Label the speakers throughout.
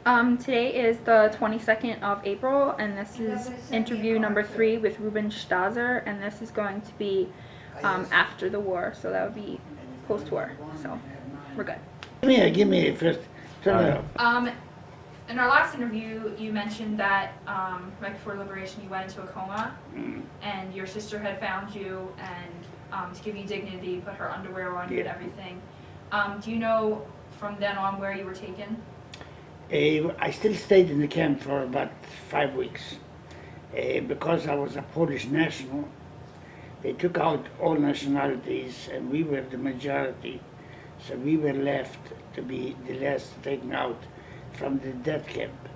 Speaker 1: Today is the 22nd of April, and this is interview number 3 with Rubin Sztajer, and this is going to be after the war, so that would be post-war, so we're good.
Speaker 2: Give me first. Turn it off.
Speaker 1: In our last interview, you mentioned that right before liberation you went into a coma, and your sister had found you, and to give you dignity, put her underwear on you and everything. Do you know from then on where you were taken?
Speaker 2: I still stayed in the camp for about 5 weeks. Because I was a Polish national, they took out all nationalities and we were the majority. So we were left to be the last taken out from the death camp.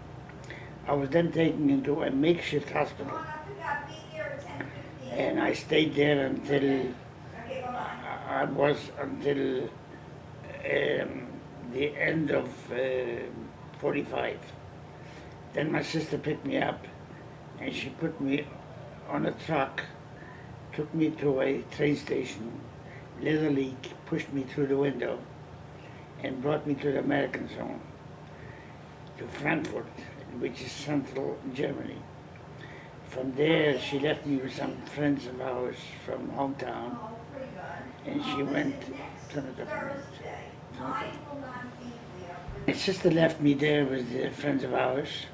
Speaker 2: I was then taken into a makeshift hospital. And I stayed there until the end of 45. Then my sister picked me up and she put me on a truck, took me to a train station, lit a leak, pushed me through the window, and brought me to the American zone, to Frankfurt, which is central Germany. From there, she left me with some friends of ours from hometown, and she went to my sister left me there with the friends of ours,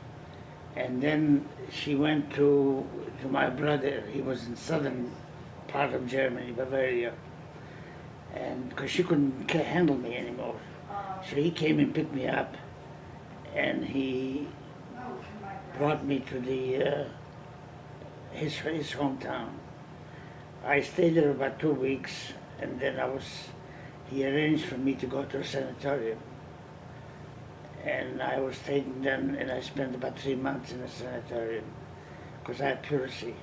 Speaker 2: and then she went to my brother. He was in southern part of Germany, Bavaria, and because she couldn't handle me anymore. So he came and picked me up, and he brought me to his hometown. I stayed there about 2 weeks, and then he arranged for me to go to a sanatorium. And I was taken then, and I spent about 3 months in a sanatorium because I had pleurisy,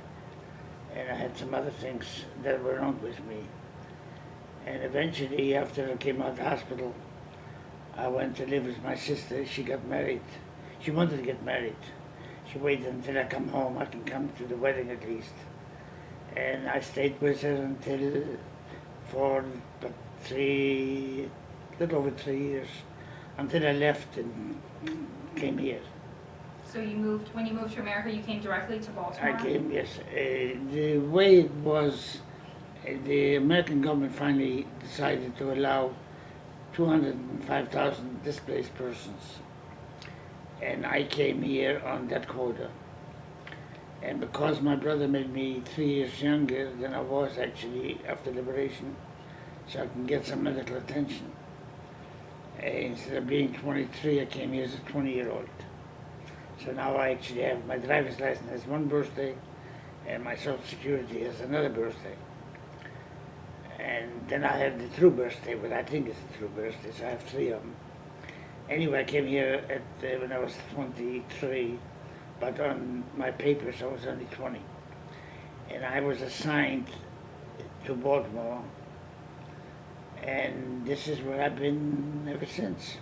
Speaker 2: and I had some other things that were wrong with me. And eventually, after I came out of the hospital, I went to live with my sister. She got married. She wanted to get married. She waited until I come home. I can come to the wedding at least. And I stayed with her for about little over 3 years, until I left and came here.
Speaker 1: So when you moved to America, you came directly to Baltimore?
Speaker 2: I came, yes. The way it was, the American government finally decided to allow 205,000 displaced persons. And I came here on that quota. And because my brother made me 3 years younger than I was actually after liberation, so I can get some medical attention. Instead of being 23, I came here as a 20-year-old. So now I actually have my driver's license has one birthday, and my Social Security has another birthday. And then I have the true birthday, but I think it's the true birthday, so I have 3 of them. Anyway, I came here when I was 23, but on my papers I was only 20. And I was assigned to Baltimore, and this is where I've been ever since.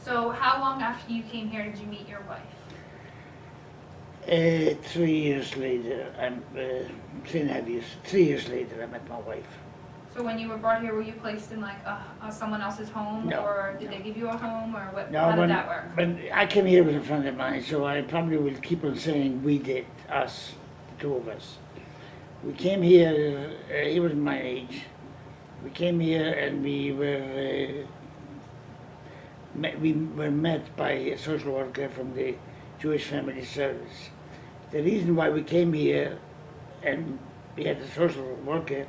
Speaker 1: So how long after you came here did you meet your wife?
Speaker 2: 3 years later, 3.5 years, 3 years later I met my wife.
Speaker 1: So when you were brought here, were you placed in like someone else's home?
Speaker 2: No,
Speaker 1: or did they give you a home, or what?
Speaker 2: No,
Speaker 1: how did that work?
Speaker 2: When I came here with a friend of mine, so I probably will keep on saying we did, us, the 2 of us. We came here, he was my age. We came here and we were met by a social worker from the Jewish Family Service. The reason why we came here and we had a social worker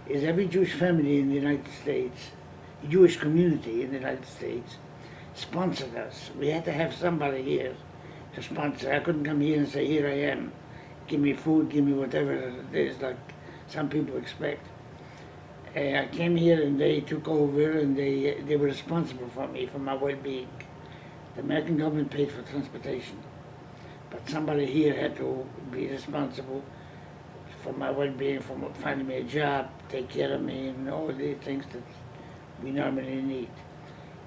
Speaker 2: is every Jewish family in the United States, Jewish community in the United States, sponsored us. We had to have somebody here to sponsor. I couldn't come here and say, here I am, give me food, give me whatever it is, like some people expect. I came here and they took over and they were responsible for me, for my well-being. The American government paid for transportation, but somebody here had to be responsible for my well-being, for finding me a job, take care of me, and all the things that we normally need.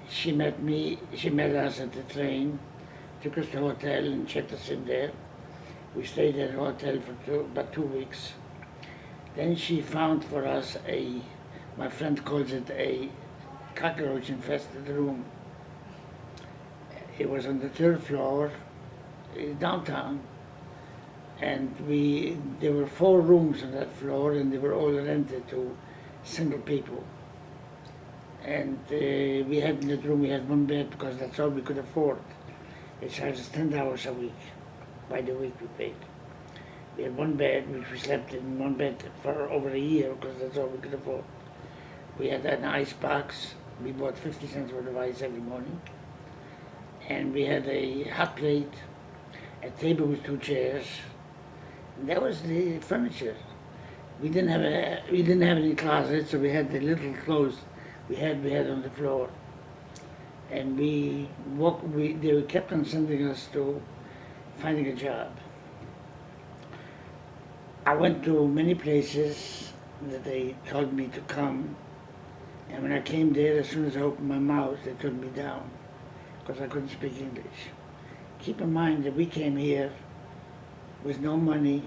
Speaker 2: She met us at the train, took us to the hotel and checked us in there. We stayed at the hotel for about 2 weeks. Then she found for us my friend calls it a cockroach-infested room. It was on the third floor, downtown, and there were 4 rooms on that floor, and they were all rented to single people. And we had in that room, we had 1 bed because that's all we could afford. They charged us $10 a week, by the week we paid. We had 1 bed, which we slept in 1 bed for over a year because that's all we could afford. We had an ice box. We bought 50 cents worth of ice every morning. And we had a hot plate, a table with 2 chairs. And that was the furniture. We didn't have any closets, so we had the little clothes we had on the floor. And they kept on sending us to finding a job. I went to many places that they told me to come, and when I came there, as soon as I opened my mouth, they turned me down because I couldn't speak English. Keep in mind that we came here with no money,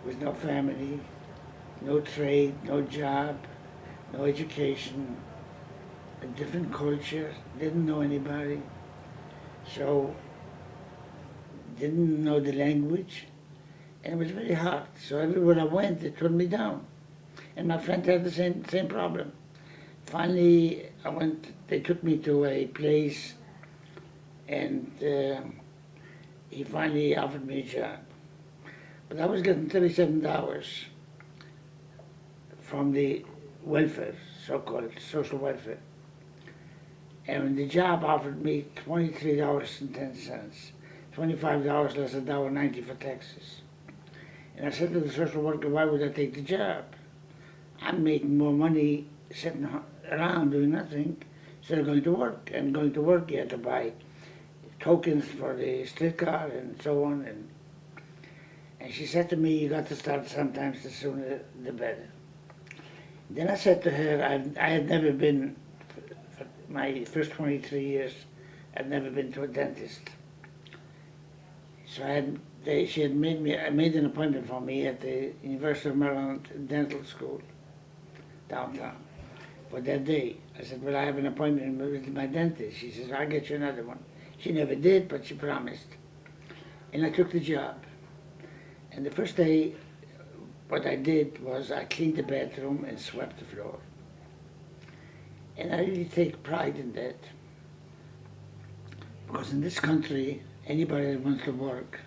Speaker 2: with no family, no trade, no job, no education, a different culture, didn't know anybody, so didn't know the language, and it was very hard. So everywhere I went, they turned me down. And my friend had the same problem. Finally, they took me to a place, and he finally offered me a job. But I was getting $37 from the welfare, so-called social welfare. And the job offered me $23.10, $25 less $1.90 for taxes. And I said to the social worker, why would I take the job? I'm making more money sitting around doing nothing instead of going to work. And going to work, you had to buy tokens for the streetcar and so on. And she said to me, you got to start sometimes, the sooner the better. Then I said to her, I had never been, for my first 23 years, I'd never been to a dentist. So she had made an appointment for me at the University of Maryland Dental School, downtown, for that day. I said, well, I have an appointment with my dentist. She says, I'll get you another one. She never did, but she promised. And I took the job. And the first day, what I did was I cleaned the bathroom and swept the floor. And I really take pride in that. Because in this country, anybody that wants to work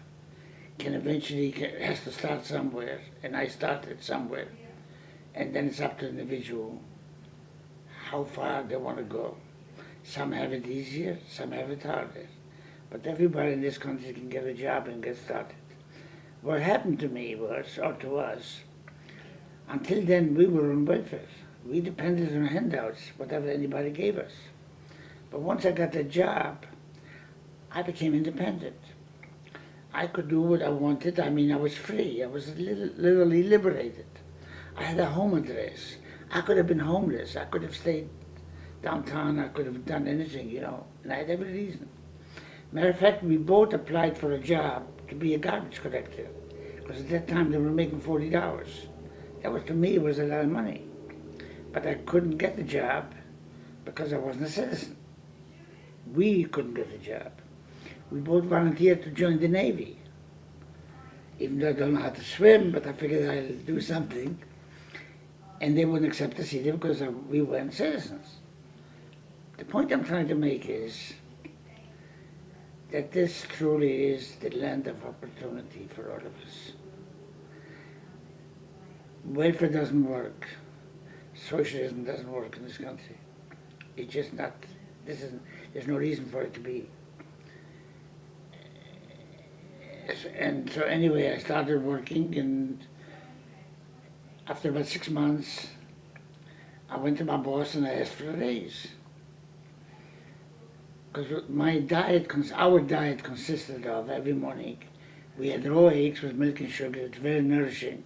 Speaker 2: has to start somewhere. And I started somewhere. And then it's up to the individual how far they want to go. Some have it easier, some have it harder. But everybody in this country can get a job and get started. What happened to me was, or to us, until then we were on welfare. We depended on handouts, whatever anybody gave us. But once I got a job, I became independent. I could do what I wanted. I mean, I was free. I was literally liberated. I had a home address. I could have been homeless. I could have stayed downtown. I could have done anything, and I had every reason. Matter of fact, we both applied for a job to be a garbage collector, because at that time they were making $40. That was, to me, was a lot of money. But I couldn't get the job because I wasn't a citizen. We couldn't get the job. We both volunteered to join the Navy. Even though I don't know how to swim, but I figured I'll do something. And they wouldn't accept us either because we weren't citizens. The point I'm trying to make is that this truly is the land of opportunity for all of us. Welfare doesn't work. Socialism doesn't work in this country. It's just not, there's no reason for it to be. And so anyway, I started working, and after about 6 months, I went to my boss and I asked for a raise. Because our diet consisted of, every morning, we had raw eggs with milk and sugar. It's very nourishing.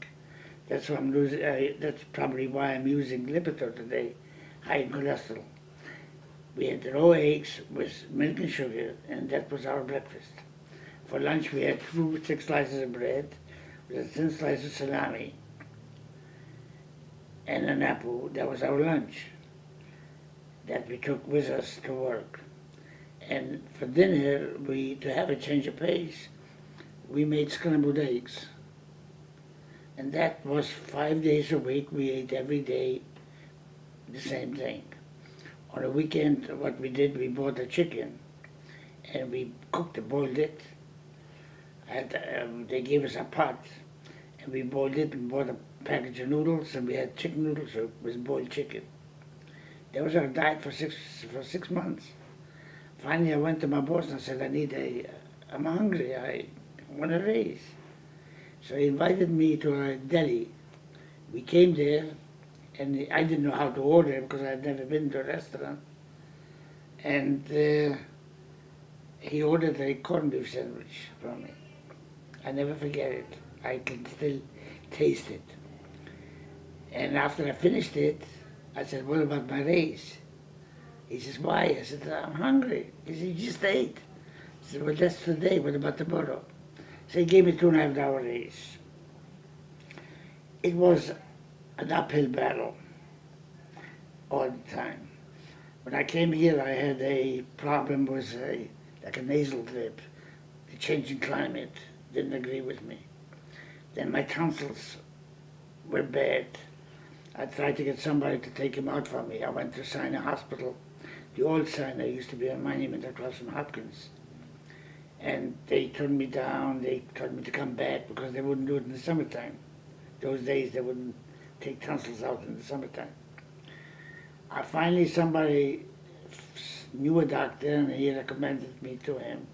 Speaker 2: That's probably why I'm using Lipitor today, high in cholesterol. We had raw eggs with milk and sugar, and that was our breakfast. For lunch, we had 2 thick slices of bread with a thin slice of salami and an apple. That was our lunch that we took with us to work. And for dinner, to have a change of pace, we made scrambled eggs. And that was 5 days a week. We ate every day the same thing. On a weekend, what we did, we bought a chicken and we cooked it, boiled it. They gave us a pot and we boiled it and bought a package of noodles and we had chicken noodles, so it was boiled chicken. That was our diet for 6 months. Finally, I went to my boss and I said, I'm hungry, I want a raise. So he invited me to a deli. We came there, and I didn't know how to order because I had never been to a restaurant. And he ordered a corned beef sandwich for me. I never forget it. I can still taste it. And after I finished it, I said, what about my raise? He says, why? I said, I'm hungry. He said, you just ate. I said, well, that's today. What about tomorrow? So he gave me 2.5 hour raise. It was an uphill battle all the time. When I came here, I had a problem with like a nasal drip. The changing climate didn't agree with me. Then my tonsils were bad. I tried to get somebody to take him out for me. I went to Sinai Hospital. The old Sinai used to be a monument across from Hopkins. And they turned me down. They told me to come back because they wouldn't do it in the summertime. Those days they wouldn't take tonsils out in the summertime. Finally somebody knew a doctor and he recommended me to him.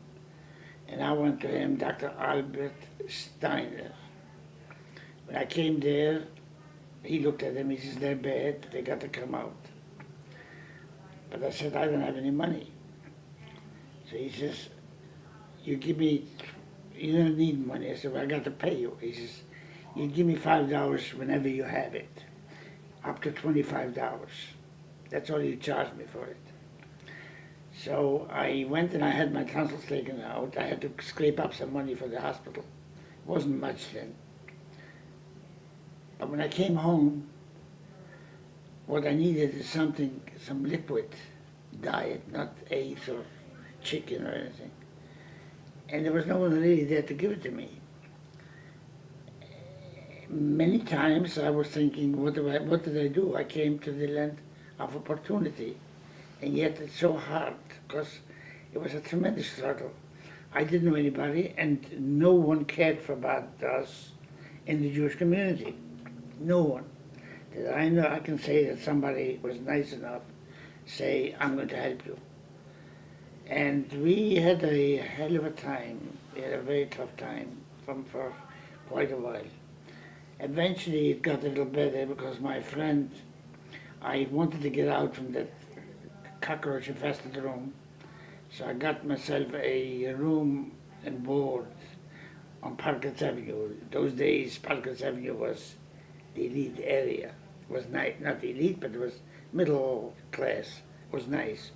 Speaker 2: And I went to him, Dr. Albert Sztajer. When I came there, he looked at them, he says, they're bad, they got to come out. But I said, I don't have any money. So he says, you don't need money. I said, well, I got to pay you. He says, you give me $5 whenever you have it, up to $25. That's all you charge me for it. So I went and I had my tonsils taken out. I had to scrape up some money for the hospital. It wasn't much then. But when I came home, what I needed is some liquid diet, not eggs or chicken or anything. And there was no one really there to give it to me. Many times I was thinking, what did I do? I came to the land of opportunity. And yet it's so hard because it was a tremendous struggle. I didn't know anybody and no one cared for about us in the Jewish community. No one. That I know I can say that somebody was nice enough say, I'm going to help you. And we had a hell of a time. We had a very tough time for quite a while. Eventually it got a little better because my friend, I wanted to get out from that cockroach infested room. So I got myself a room and board on Parkett Avenue. Those days Parkett Avenue was the elite area. It was not elite, but it was middle class. It was nice.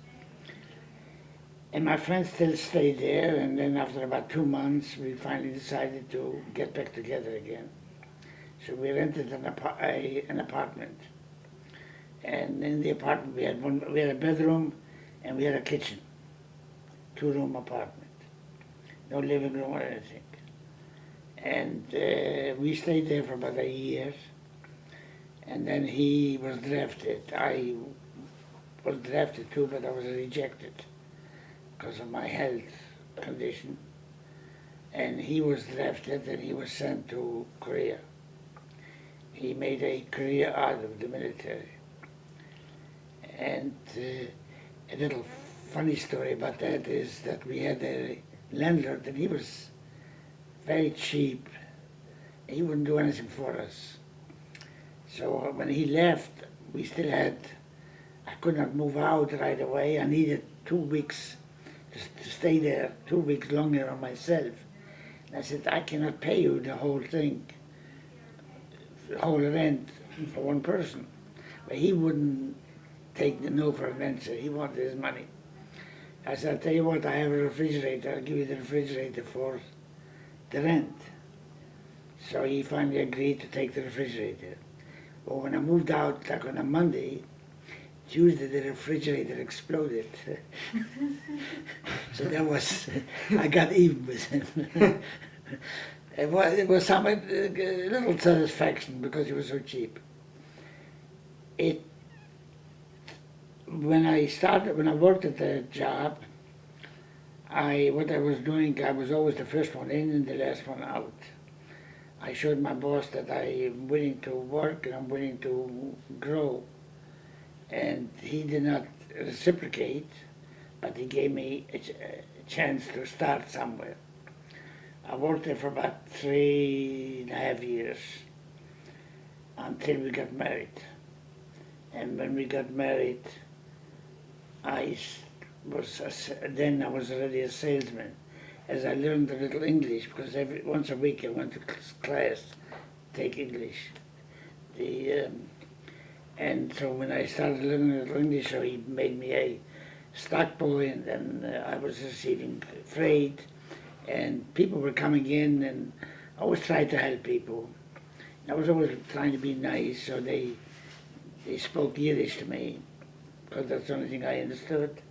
Speaker 2: And my friends still stayed there, and then after about 2 months, we finally decided to get back together again. So we rented an apartment. And in the apartment, we had a bedroom and we had a kitchen. 2-room apartment. No living room or anything. And we stayed there for about a year. And then he was drafted. I was drafted too, but I was rejected because of my health condition. And he was drafted and he was sent to Korea. He made a career out of the military. And a little funny story about that is that we had a landlord and he was very cheap. He wouldn't do anything for us. So when he left, we still had, I could not move out right away. I needed 2 weeks to stay there, 2 weeks longer on myself. And I said, I cannot pay you the whole thing, the whole rent for one person. But he wouldn't take the no for an answer. He wanted his money. I said, I'll tell you what, I have a refrigerator. I'll give you the refrigerator for the rent. So he finally agreed to take the refrigerator. But when I moved out, like on a Monday, Tuesday the refrigerator exploded. So that was, I got even with him. It was some little satisfaction because it was so cheap. When I worked at the job, what I was doing, I was always the first one in and the last one out. I showed my boss that I'm willing to work and I'm willing to grow. And he did not reciprocate, but he gave me a chance to start somewhere. I worked there for about 3.5 years until we got married. And when we got married, then I was already a salesman, as I learned a little English, because once a week I went to class, take English. And so when I started learning a little English, so he made me a stock boy, and then I was receiving freight, and people were coming in, and I always tried to help people. I was always trying to be nice, so they spoke Yiddish to me, because that's the only thing I understood.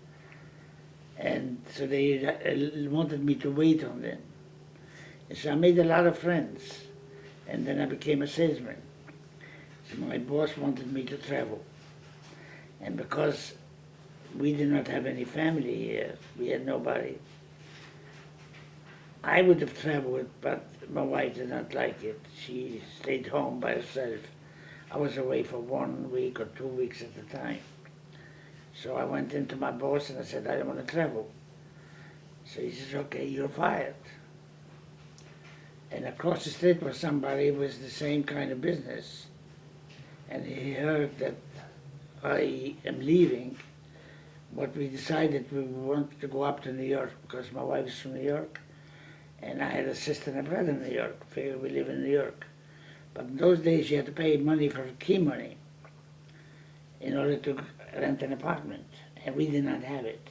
Speaker 2: And so they wanted me to wait on them. And so I made a lot of friends, and then I became a salesman. So my boss wanted me to travel. And because we did not have any family here, we had nobody, I would have traveled, but my wife did not like it. She stayed home by herself. I was away for 1 week or 2 weeks at a time. So I went into my boss and I said, I don't want to travel. So he says, okay, you're fired. And across the street was somebody who was the same kind of business. And he heard that I am leaving, but we decided we wanted to go up to New York because my wife is from New York, and I had a sister and a brother in New York. Figured we live in New York. But in those days you had to pay money for key money in order to rent an apartment, and we did not have it.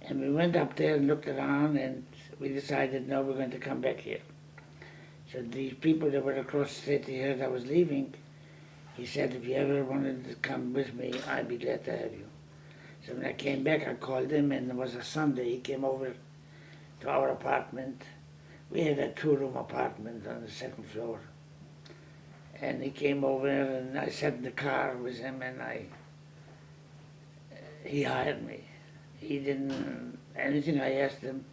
Speaker 2: And we went up there and looked around, and we decided, no, we're going to come back here. So these people that were across the street, he heard I was leaving. He said, if you ever wanted to come with me, I'd be glad to have you. So when I came back, I called him, and it was a Sunday. He came over to our apartment. We had a 2-room apartment on the 2nd floor. And he came over, and I sat in the car with him, and he hired me. He didn't, anything I asked him,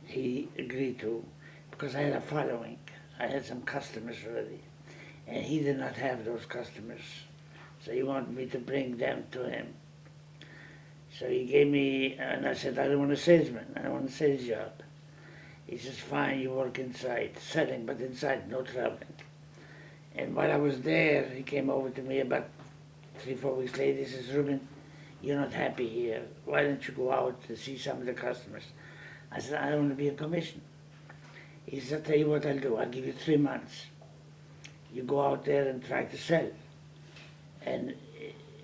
Speaker 2: he agreed to, because I had a following. I had some customers already, and he did not have those customers. So he wanted me to bring them to him. So he gave me, and I said, I don't want a salesman, I don't want a sales job. He says, fine, you work inside, selling, but inside, no traveling. And while I was there, he came over to me about 3-4 weeks later. He says, Rubin, you're not happy here. Why don't you go out to see some of the customers? I said, I don't want to be in commission. He said, I'll tell you what I'll do. I'll give you 3 months. You go out there and try to sell. And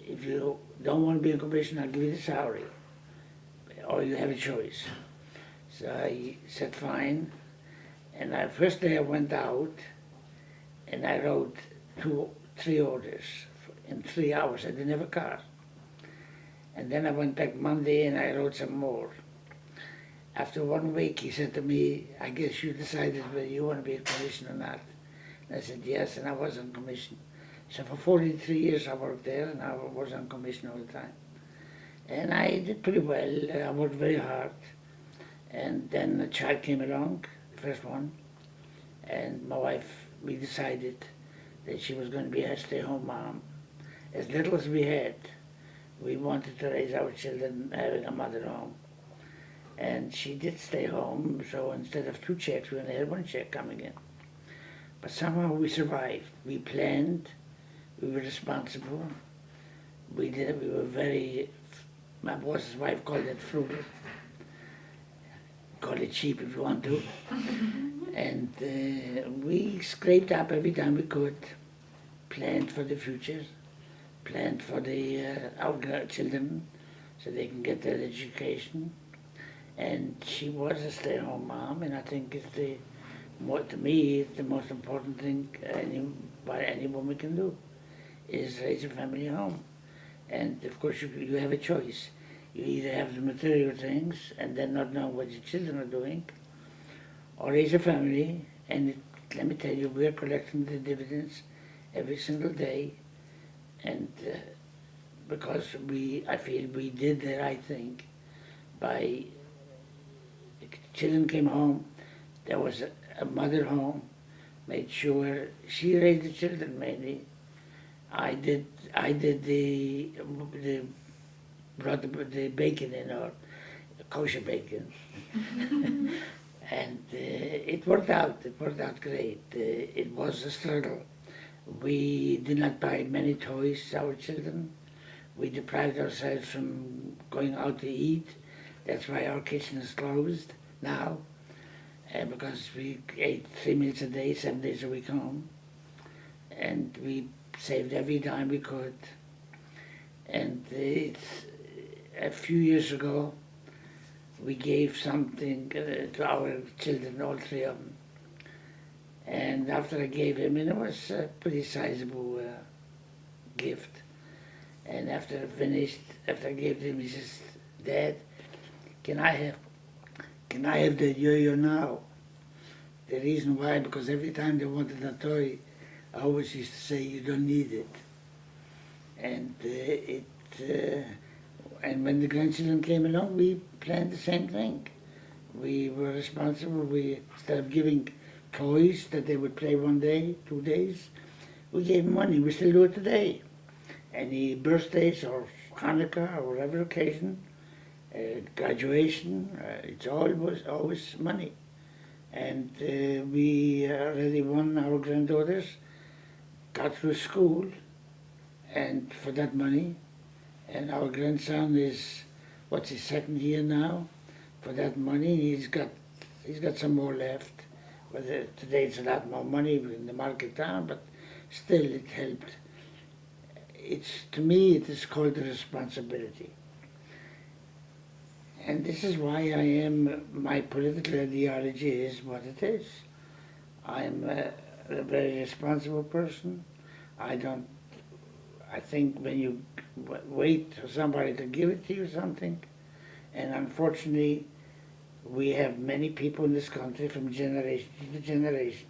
Speaker 2: if you don't want to be in commission, I'll give you the salary. Or you have a choice. So I said, fine. And the first day I went out, and I wrote 3 orders in 3 hours. I didn't have a car. And then I went back Monday and I wrote some more. After 1 week, he said to me, I guess you decided whether you want to be in commission or not. And I said, yes, and I was on commission. So for 43 years I worked there, and I was on commission all the time. And I did pretty well. I worked very hard. And then a child came along, the first one, and my wife, we decided that she was going to be a stay-home mom. As little as we had, we wanted to raise our children having a mother home. And she did stay home, so instead of 2 checks, we only had 1 check coming in. But somehow we survived. We planned, we were responsible, we were very, my boss's wife called it frugal. Call it cheap if you want to. And we scraped up every time we could, planned for the future, planned for our children so they can get their education. And she was a stay-at-home mom, and I think it's to me, it's the most important thing any woman can do, is raise a family home. And of course you have a choice. You either have the material things and then not know what your children are doing, or raise a family, and let me tell you, we're collecting the dividends every single day, and because I feel we did the right thing by, the children came home, there was a mother home, made sure she raised the children mainly. I did the brought the bacon in, or kosher bacon. And it worked out. It worked out great. It was a struggle. We did not buy many toys to our children. We deprived ourselves from going out to eat. That's why our kitchen is closed now, because we ate 3 meals a day, 7 days a week home. And we saved every dime we could. And a few years ago, we gave something to our children, all three of them. And after I gave him, and it was a pretty sizable gift. And after I finished, after I gave him, he says, "Dad, can I have the yo-yo now?" The reason why, because every time they wanted a toy, I always used to say, "You don't need it." And and when the grandchildren came along, we planned the same thing. We were responsible. We, instead of giving toys that they would play 1 day, 2 days, we gave them money. We still do it today. Any birthdays or Hanukkah or whatever occasion, graduation, it's always money. And we already won our granddaughters, got through school, and for that money. And our grandson is, what's his second year now? For that money, he's got some more left. But today it's a lot more money in the market down, but still it helped. To me, it is called a responsibility. And this is why my political ideology is what it is. I'm a very responsible person. I think when you wait for somebody to give it to you something, and unfortunately we have many people in this country from generation to generation,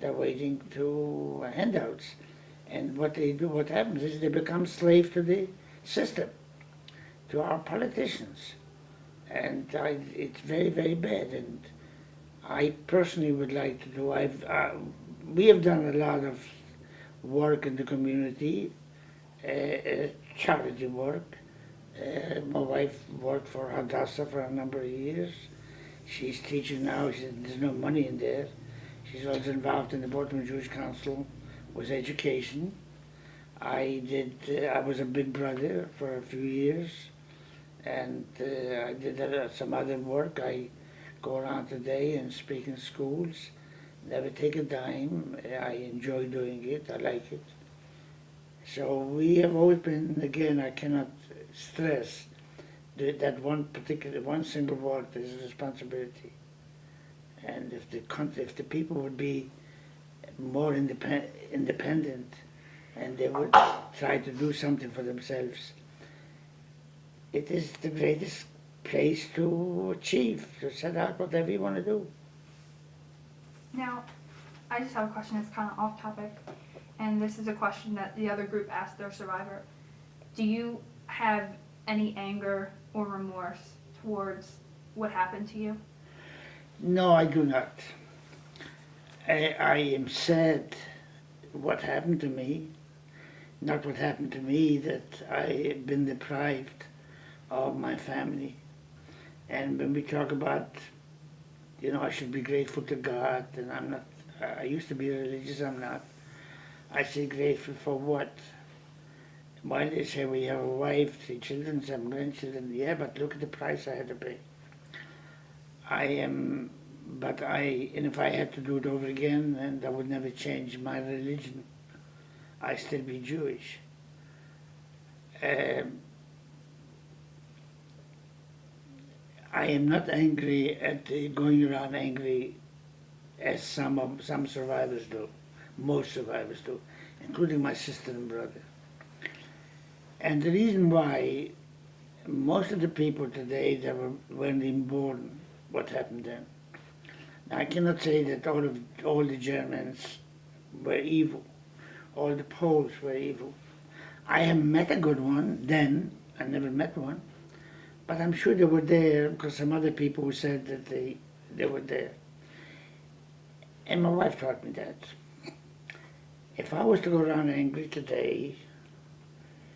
Speaker 2: they're waiting to handouts. And what they do, what happens is they become slaves to the system, to our politicians. And it's very, very bad. And I personally would like to do, we have done a lot of work in the community, charity work. My wife worked for Hadassah for a number of years. She's teaching now. There's no money in there. She's also involved in the Baltimore Jewish Council, was education. I was a big brother for a few years, and I did some other work. I go around today and speak in schools. Never take a dime. I enjoy doing it. I like it. So we have always been, again, I cannot stress that one single word is a responsibility. And if the people would be more independent and they would try to do something for themselves, it is the greatest place to achieve, to set out whatever you want to do.
Speaker 1: Now, I just have a question that's kind of off topic, and this is a question that the other group asked their survivor. Do you have any anger or remorse towards what happened to you?
Speaker 2: No, I do not. I am sad what happened to me, not what happened to me, that I've been deprived of my family. And when we talk about, I should be grateful to God, and I'm not, I used to be religious, I'm not. I say grateful for what? Why they say we have a wife, 3 children, 7 grandchildren, yeah, but look at the price I had to pay. And if I had to do it over again, then I would never change my religion. I'd still be Jewish. I am not angry at going around angry as some survivors do, most survivors do, including my sister and brother. And the reason why most of the people today that weren't even born, what happened then. Now, I cannot say that all the Germans were evil, all the Poles were evil. I haven't met a good one then. I never met one, but I'm sure they were there because some other people who said that they were there. And my wife taught me that. If I was to go around angry today,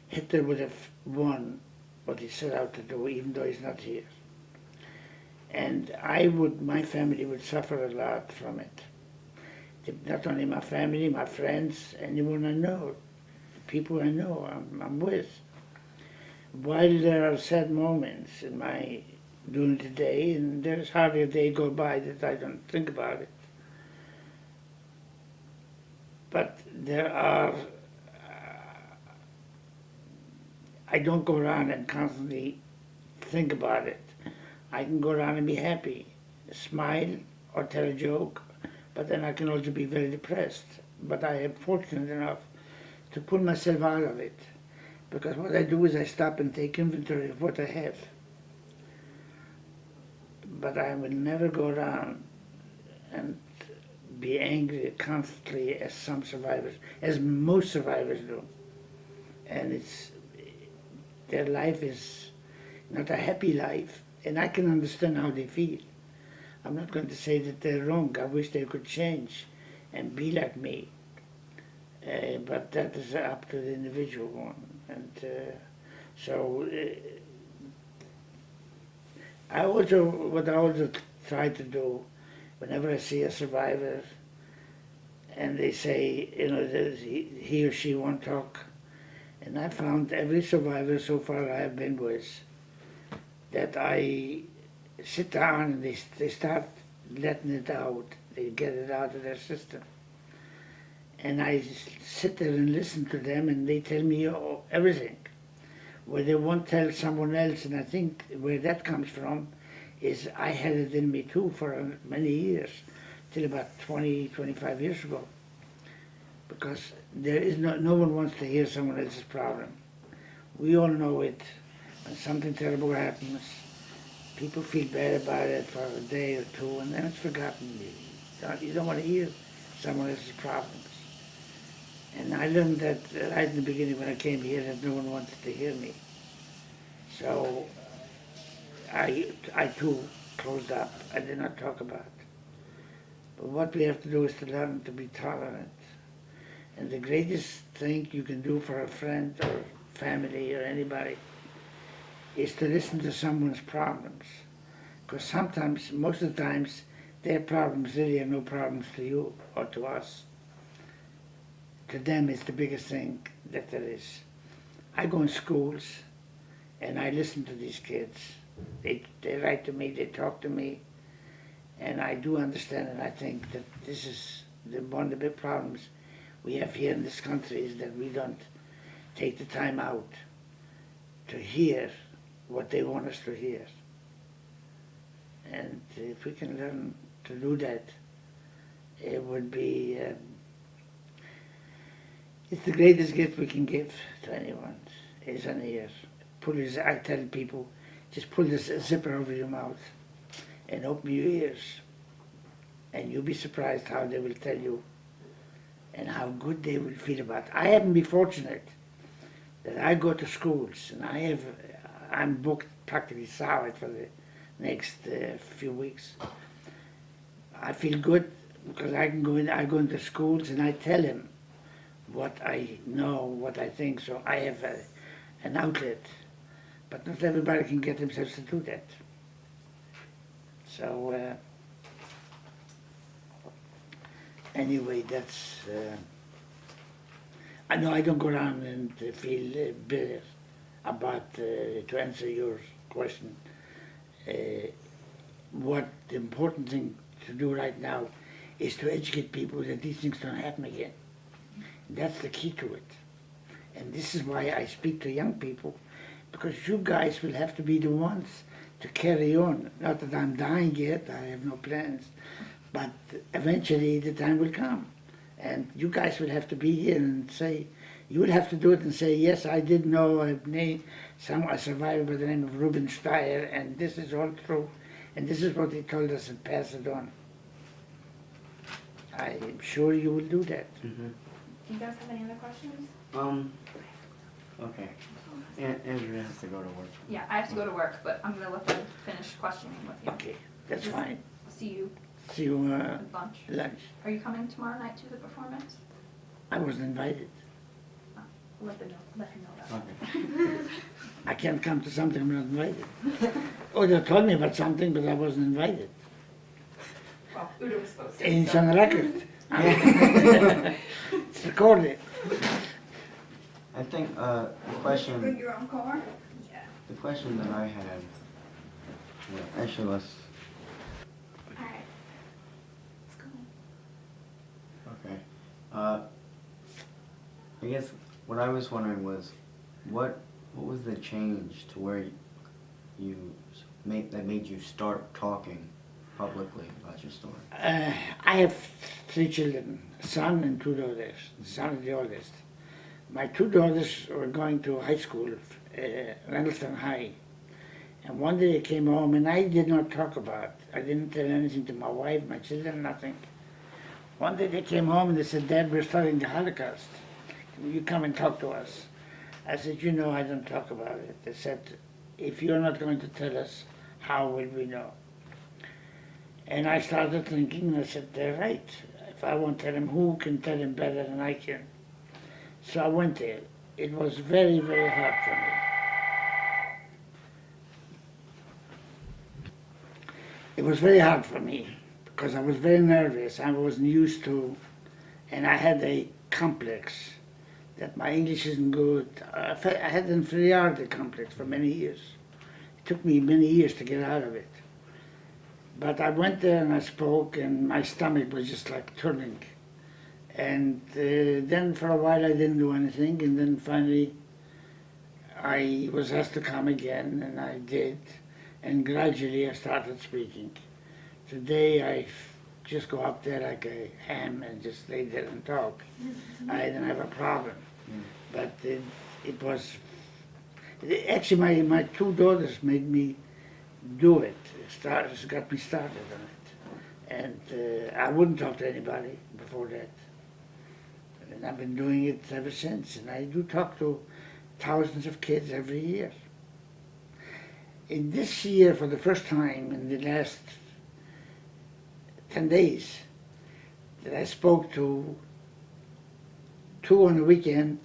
Speaker 2: Hitler would have won what he set out to do, even though he's not here. And my family would suffer a lot from it. Not only my family, my friends, anyone I know, people I know, I'm with. While there are sad moments in my during the day, and there's hardly a day go by that I don't think about it. But there are, I don't go around and constantly think about it. I can go around and be happy, smile or tell a joke, but then I can also be very depressed. But I am fortunate enough to pull myself out of it, because what I do is I stop and take inventory of what I have. But I will never go around and be angry constantly as some survivors, as most survivors do. And their life is not a happy life, and I can understand how they feel. I'm not going to say that they're wrong. I wish they could change and be like me. But that is up to the individual one. And what I also try to do, whenever I see a survivor and they say, that he or she won't talk, and I found every survivor so far I have been with, that I sit down and they start letting it out, they get it out of their system. And I sit there and listen to them, and they tell me everything. Where they won't tell someone else, and I think where that comes from is I had it in me too for many years, till about 20, 25 years ago. Because there is no one wants to hear someone else's problem. We all know it. When something terrible happens, people feel bad about it for a day or two, and then it's forgotten. You don't want to hear someone else's problems. And I learned that right in the beginning when I came here, that no one wanted to hear me. So I too closed up. I did not talk about it. But what we have to do is to learn to be tolerant. And the greatest thing you can do for a friend or family or anybody is to listen to someone's problems. Because sometimes, most of the times, their problems really are no problems to you or to us. To them, it's the biggest thing that there is. I go in schools and I listen to these kids. They write to me, they talk to me, and I do understand, and I think that this is one of the big problems we have here in this country, is that we don't take the time out to hear what they want us to hear. And if we can learn to do that, it would be, it's the greatest gift we can give to anyone, is an ear. I tell people, just pull this zipper over your mouth and open your ears, and you'll be surprised how they will tell you and how good they will feel about it. I happen to be fortunate that I go to schools, and I'm booked practically solid for the next few weeks. I feel good because I go into schools and I tell them what I know, what I think, so I have an outlet. But not everybody can get themselves to do that. So anyway, that's, I know I don't go around and feel bitter about, to answer your question, what the important thing to do right now is to educate people that these things don't happen again. That's the key to it. And this is why I speak to young people, because you guys will have to be the ones to carry on. Not that I'm dying yet, I have no plans, but eventually the time will come. And you guys will have to be here and say, You would have to do it and say, yes, I did know a survivor by the name of Rubin Sztajer, and this is all true, and this is what he told us, and pass it on. I'm sure you will do that.
Speaker 1: Do you guys have any other questions?
Speaker 3: Okay. Andrew has to go to work.
Speaker 1: Yeah, I have to go to work, but I'm gonna let them finish questioning with you.
Speaker 2: Okay, that's fine.
Speaker 1: See you
Speaker 2: See you
Speaker 1: at lunch.
Speaker 2: lunch.
Speaker 1: Are you coming tomorrow night to the performance?
Speaker 2: I wasn't invited.
Speaker 1: Let him know that.
Speaker 3: Okay.
Speaker 2: I can't come to something I'm not invited. Oh, they told me about something, but I wasn't invited.
Speaker 1: Well, Uta was supposed to.
Speaker 2: And it's
Speaker 1: so-
Speaker 2: on the record. It's recorded.
Speaker 3: I think the question,
Speaker 1: your own car? Yeah.
Speaker 3: the question that I had, actually let's,
Speaker 1: Alright. Let's go.
Speaker 3: okay. I guess what I was wondering was, what was the change to where that made you start talking publicly about your story?
Speaker 2: I have 3 children, a son and 2 daughters. The son is the oldest. My 2 daughters were going to high school, Randallstown High. And one day they came home, and I did not talk about it. I didn't tell anything to my wife, my children, nothing. One day they came home and they said, Dad, we're studying the Holocaust. Will you come and talk to us? I said, you know, I don't talk about it. They said, if you're not going to tell us, how will we know? And I started thinking, and I said, they're right. If I won't tell him, who can tell him better than I can? So I went there. It was very, very hard for me. It was very hard for me because I was very nervous. I wasn't used to, and I had a complex that my English isn't good. I had an inferiority complex for many years. It took me many years to get out of it. But I went there and I spoke, and my stomach was just like turning. And then for a while I didn't do anything, and then finally I was asked to come again, and I did. And gradually I started speaking. Today I just go up there like a ham and just lay there and talk. I didn't have a problem. But it was, actually my 2 daughters made me do it. It got me started on it. And I wouldn't talk to anybody before that. And I've been doing it ever since. And I do talk to thousands of kids every year. In this year, for the first time in the last 10 days, that I spoke to 2 on the weekend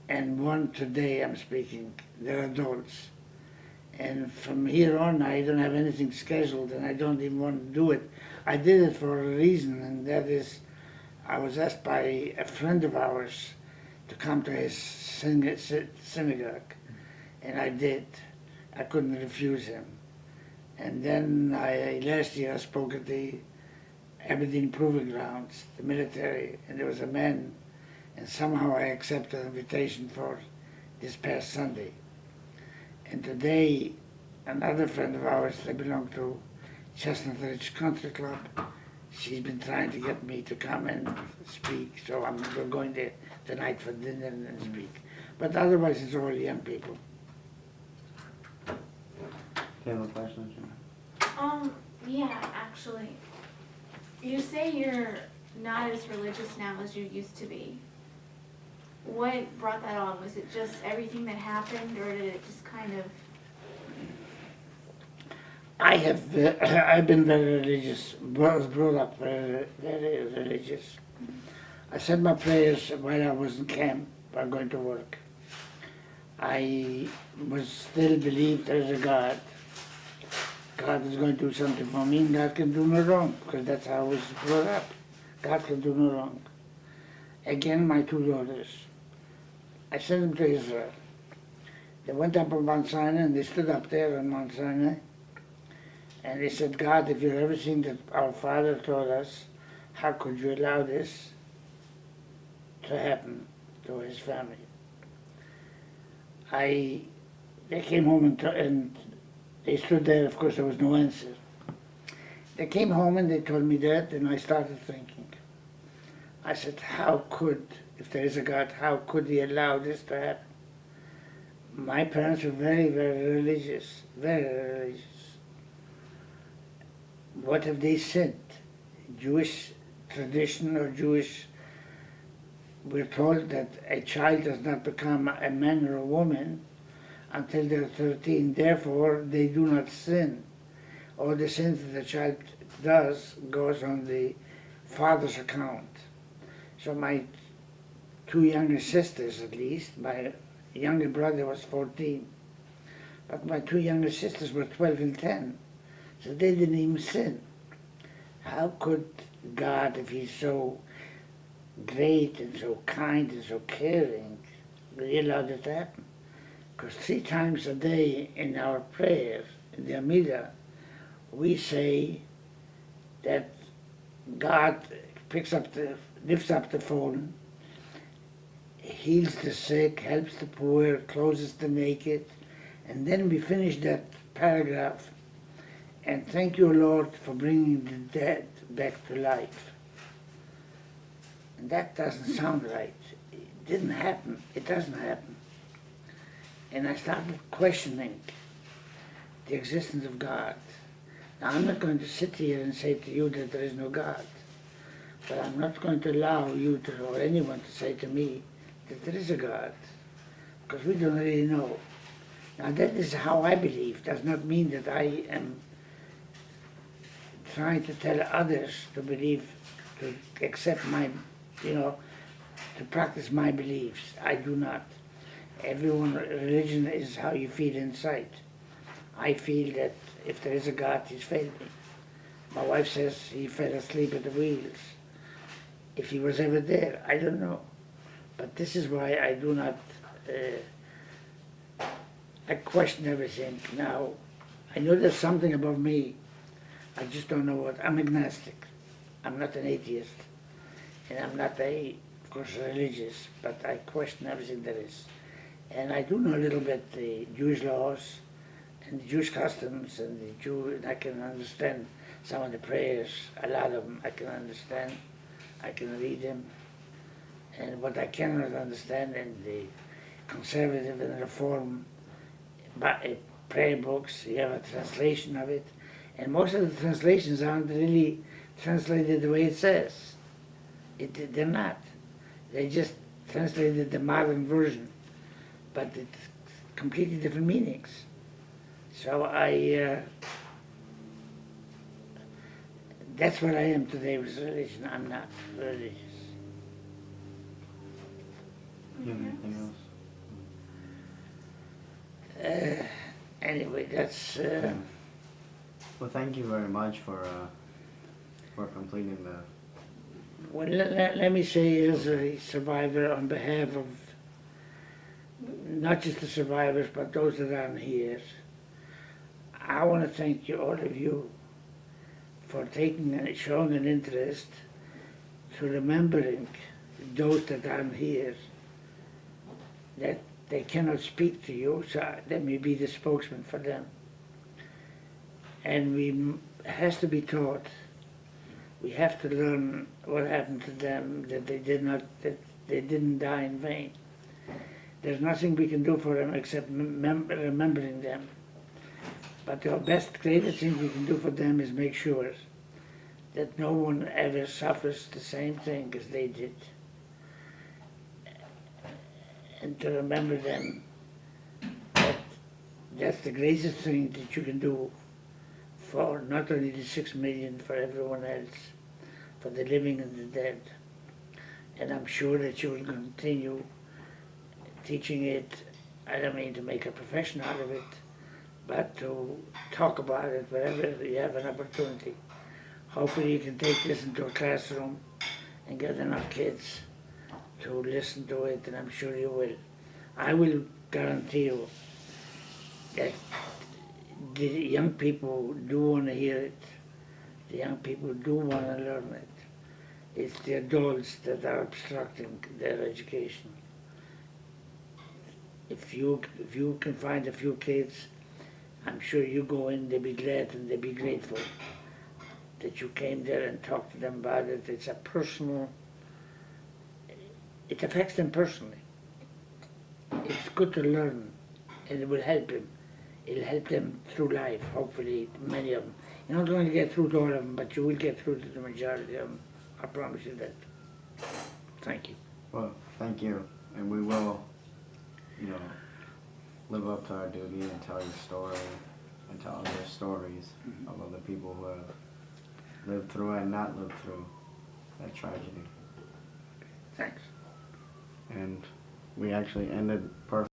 Speaker 2: and 1 today I'm speaking. They're adults. And from here on, I don't have anything scheduled, and I don't even want to do it. I did it for a reason, and that is, I was asked by a friend of ours to come to his synagogue, and I did. I couldn't refuse him. And then last year I spoke at the Aberdeen Proving Grounds, the military, and there was a man, and somehow I accepted an invitation for this past Sunday. And today, another friend of ours, they belong to Chestnut Ridge Country Club. She's been trying to get me to come and speak, so we're going there tonight for dinner and speak. But otherwise, it's all young people.
Speaker 3: Do you have a question, Jim?
Speaker 4: Yeah, actually. You say you're not as religious now as you used to be. What brought that on? Was it just everything that happened, or did it just kind of...
Speaker 2: I've been very religious, was brought up very religious. I said my prayers while I was in camp, while going to work. I was still believed there is a God. God is going to do something for me, and God can do no wrong, because that's how I was brought up. God can do no wrong. Again, my 2 daughters. I sent them to Israel. They went up on Mount Sinai, and they stood up there on Mount Sinai, and they said, God, if you're everything that our father told us, how could you allow this to happen to his family? They came home and they stood there. Of course, there was no answer. They came home and they told me that, and I started thinking. I said, how could if there is a God, how could he allow this to happen? My parents were very, very religious, very religious. What have they sinned? Jewish tradition or Jewish, we're told that a child does not become a man or a woman until they're 13. Therefore, they do not sin. All the sins that the child does goes on the father's account. So my two younger sisters, at least, my younger brother was 14, but my two younger sisters were 12 and 10, so they didn't even sin. How could God, if he's so great and so kind and so caring, really allow that to happen? Because 3 times a day in our prayer, in the Amidah, we say that God lifts up the phone, heals the sick, helps the poor, clothes the naked, and then we finish that paragraph, and thank you, Lord, for bringing the dead back to life. And that doesn't sound right. It didn't happen. It doesn't happen. And I started questioning the existence of God. Now, I'm not going to sit here and say to you that there is no God, but I'm not going to allow you to, or anyone to say to me that there is a God, because we don't really know. Now, that is how I believe. Does not mean that I am trying to tell others to believe, to accept my, to practice my beliefs. I do not. Everyone's religion is how you feel inside. I feel that if there is a God, he's failed me. My wife says he fell asleep at the wheels. If he was ever there, I don't know. But this is why I do not, I question everything. Now, I know there's something above me. I just don't know what. I'm agnostic. I'm not an atheist. And I'm not of course, religious, but I question everything there is. And I do know a little bit the Jewish laws and the Jewish customs and and I can understand some of the prayers, a lot of them I can understand. I can read them. And what I cannot understand in the conservative and reform prayer books, you have a translation of it, and most of the translations aren't really translated the way it says. They're not. They just translated the modern version, but it's completely different meanings. So that's what I am today with religion. I'm not religious.
Speaker 3: You have anything else?
Speaker 2: Anyway, that's.
Speaker 3: Well, thank you very much for completing the.
Speaker 2: Well, let me say, as a survivor, on behalf of not just the survivors, but those that aren't here, I want to thank you, all of you, for showing an interest to remembering those that aren't here, that they cannot speak to you, so let me be the spokesman for them. And it has to be taught. We have to learn what happened to them, that they didn't die in vain. There's nothing we can do for them except remembering them. But the greatest thing we can do for them is make sure that no one ever suffers the same thing as they did. And to remember them, that's the greatest thing that you can do for not only the 6 million, for everyone else, for the living and the dead. And I'm sure that you will continue teaching it. I don't mean to make a profession out of it, but to talk about it wherever you have an opportunity. Hopefully you can take this into a classroom and get enough kids to listen to it, and I'm sure you will. I will guarantee you that the young people do want to hear it. The young people do want to learn it. It's the adults that are obstructing their education. If you can find a few kids, I'm sure you go in, they'll be glad and they'll be grateful that you came there and talked to them about it. It's a personal it affects them personally. It's good to learn, and it will help them. It'll help them through life, hopefully, many of them. You're not going to get through to all of them, but you will get through to the majority of them. I promise you that. Thank you.
Speaker 3: Well, thank you, and we will, you know, live up to our duty and tell your story and tell other stories of other people who have lived through and not lived through that tragedy.
Speaker 2: Thanks.
Speaker 3: And we actually ended perfect.